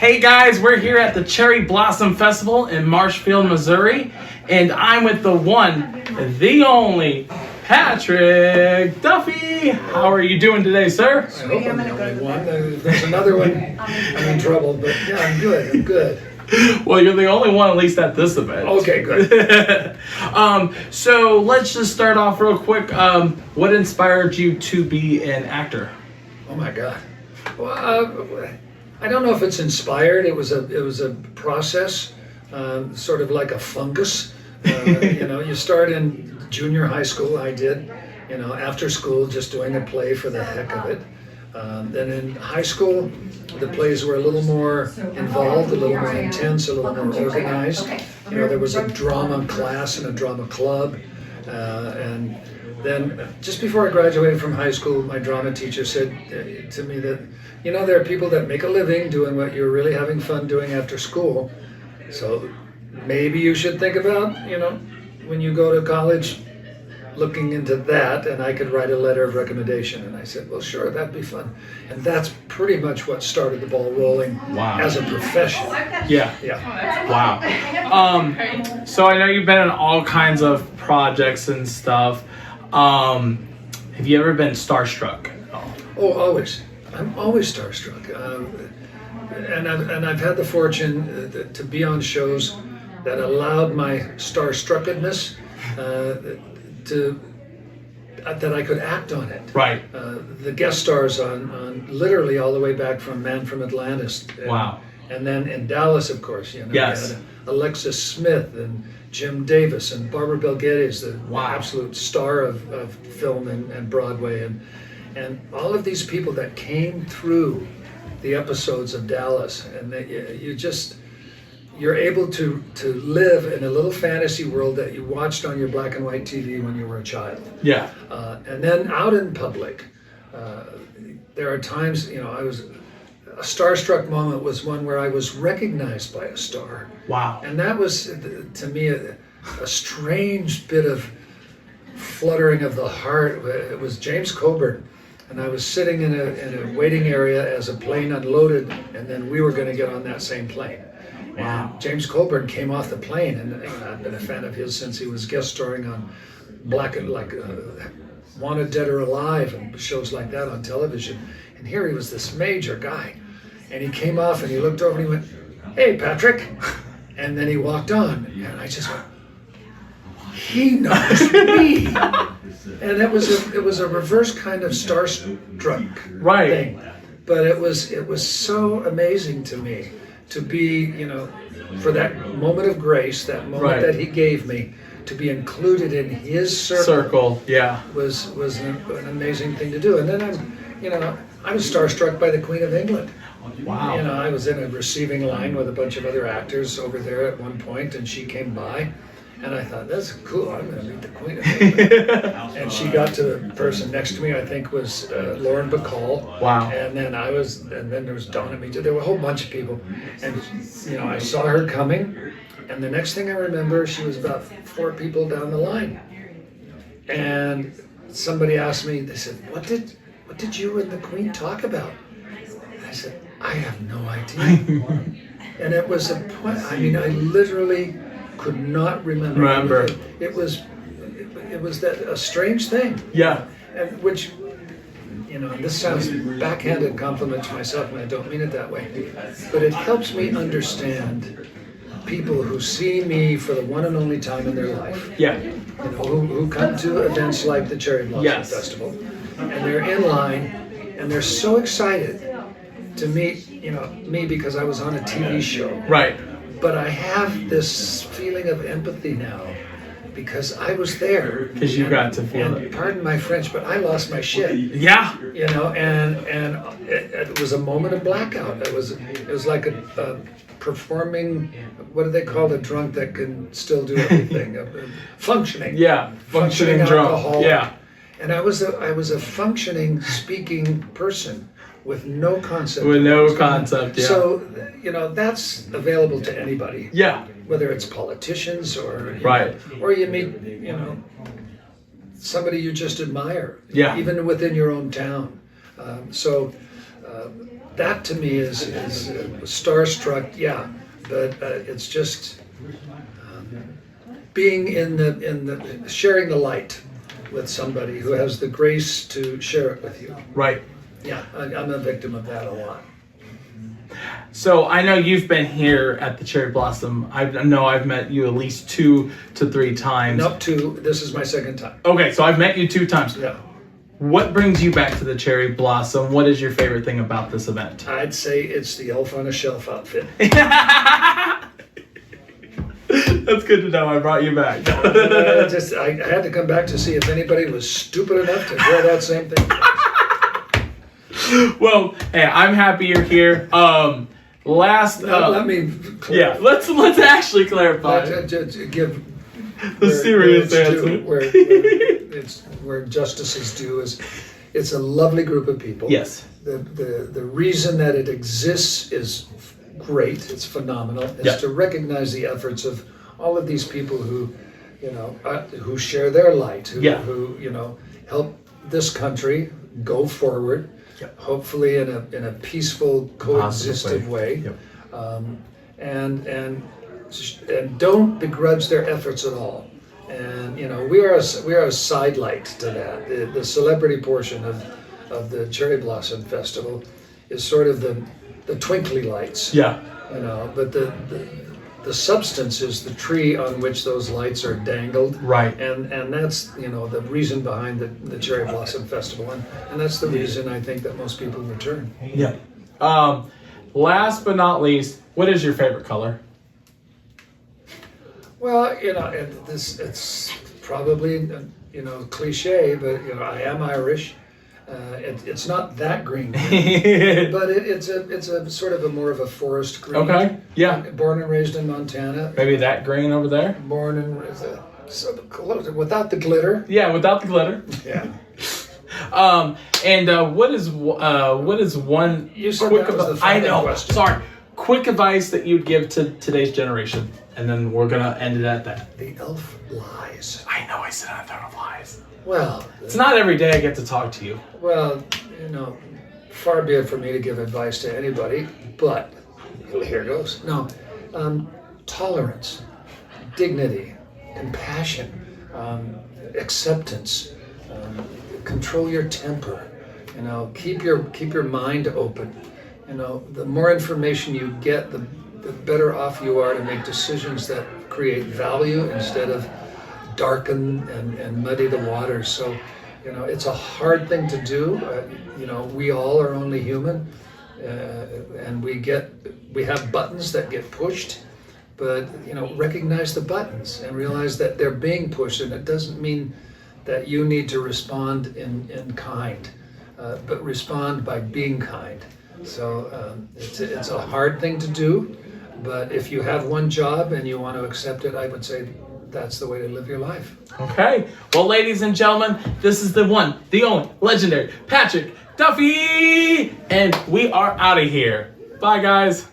Hey guys, we're here at the Cherry Blossom Festival in Marshfield, Missouri, and I'm with the one, the only, Patrick Duffy. How are you doing today, sir? I hope I'm the only one. There's another one. I'm in trouble, but yeah, I'm good. Well, you're the only one, at least at this event. Okay, good. So let's just start off real quick. What inspired you to be an actor? Oh my God. Well, I don't know if it's inspired. It was a process, sort of like a fungus. You start in junior high school. I did. After school, just doing a play for the heck of it. Then in high school, the plays were a little more involved, a little more intense, a little more organized. There was a drama class and a drama club. And then just before I graduated from high school, my drama teacher said to me that, there are people that make a living doing what you're really having fun doing after school. So maybe you should think about, when you go to college, looking into that, and I could write a letter of recommendation. And I said, well, sure, that'd be fun. And that's pretty much what started the ball rolling as a profession. Yeah. Wow. So I know you've been in all kinds of projects and stuff. Have you ever been starstruck? Oh, always. I'm always starstruck. And I've had the fortune to be on shows that allowed my starstruckedness that I could act on it. Right. The guest stars on literally all the way back from Man from Atlantis. Wow. And then in Dallas, of course, Yes. we had Alexis Smith and Jim Davis and Barbara Bel Geddes, the absolute star of film and Broadway, and all of these people that came through the episodes of Dallas, and you're able to live in a little fantasy world that you watched on your black and white TV when you were a child. Yeah. And then out in public, there are times, a starstruck moment was one where I was recognized by a star. Wow. And that was, to me, a strange bit of fluttering of the heart. It was James Coburn. And I was sitting in a waiting area as a plane unloaded, and then we were going to get on that same plane. Wow. And James Coburn came off the plane, and I've been a fan of his since he was guest starring on Wanted Dead or Alive and shows like that on television. And here he was, this major guy, and he came off and he looked over and he went, "Hey, Patrick," and then he walked on, and I just went, he knows me. And it was a reverse kind of starstruck thing, but it was so amazing to me to be, for that moment of grace, that moment that he gave me, to be included in his circle. Was an amazing thing to do. And then I was starstruck by the Queen of England. Wow. I was in a receiving line with a bunch of other actors over there at one point, and she came by. And I thought, that's cool, I'm going to meet the Queen of England. And she got to the person next to me, I think was Lauren Bacall. Wow. And then there was Donna Mita. There were a whole bunch of people. And, I saw her coming. And the next thing I remember, she was about 4 people down the line. And somebody asked me, they said, what did you and the Queen talk about? And I said, I have no idea. And it was a point, I literally could not remember. It was that a strange thing. Yeah. And which, this sounds backhanded compliment to myself, and I don't mean it that way, but it helps me understand people who see me for the one and only time in their life. Yeah. Who come to events like the Cherry Blossom Festival, and they're in line, and they're so excited to meet, me because I was on a TV show. Right. But I have this feeling of empathy now because I was there. Because you got to feel and it. Pardon my French, but I lost my shit. Yeah. And it was a moment of blackout. It was like a performing, what do they call the drunk that can still do everything? Functioning. Yeah. Functioning drunk. Alcoholic. Yeah. And I was a functioning, speaking person with no concept. With no concept, yeah. So, that's available to anybody. Yeah. Whether it's politicians or or you meet, somebody you just admire. Yeah. Even within your own town. that to me is starstruck. Yeah, but it's just being in the sharing the light with somebody who has the grace to share it with you. Right. Yeah, I'm a victim of that a lot. So I know you've been here at the Cherry Blossom. I know I've met you at least 2 to 3 times. Up to this is my second time. Okay, so I've met you 2 times. Yeah. What brings you back to the Cherry Blossom? What is your favorite thing about this event? I'd say it's the elf on a shelf outfit. That's good to know. I brought you back. I had to come back to see if anybody was stupid enough to wear that same thing. Well, hey, I'm happy you're here. Let me yeah, let's actually clarify. Give The serious answer. Where justice is due is, it's a lovely group of people. Yes. The reason that it exists is great. It's phenomenal. It's to recognize the efforts of all of these people who, who share their light, who help this country go forward. Hopefully in a peaceful, coexistive way, and don't begrudge their efforts at all. And we are a sidelight to that. The celebrity portion of the Cherry Blossom Festival is sort of the twinkly lights. Yeah. But the substance is the tree on which those lights are dangled. Right. And that's, the reason behind the Cherry Blossom Festival. And that's the reason I think that most people return. Yeah. Last but not least, what is your favorite color? Well, it's probably, cliche, but, I am Irish. It's not that green, but it's a sort of more of a forest green. Okay. Yeah. Born and raised in Montana. Maybe that green over there. Born and raised, without the glitter. Yeah, without the glitter. Yeah. And what is one You said quick that was the I final know. question. Sorry. Quick advice that you'd give to today's generation, and then we're gonna end it at that. The elf lies. I know I said I thought of lies. Well, It's not every day I get to talk to you. well, far be it for me to give advice to anybody, but here goes. No, tolerance, dignity, compassion, acceptance, control your temper. Keep your mind open. The more information you get, the better off you are to make decisions that create value instead of darken and muddy the waters. So, it's a hard thing to do. We all are only human, and we have buttons that get pushed, but recognize the buttons and realize that they're being pushed, and it doesn't mean that you need to respond in kind, but respond by being kind. So it's a hard thing to do, but if you have one job and you want to accept it, I would say that's the way to live your life. Okay. Well, ladies and gentlemen, this is the one, the only, legendary Patrick Duffy, and we are out of here. Bye, guys.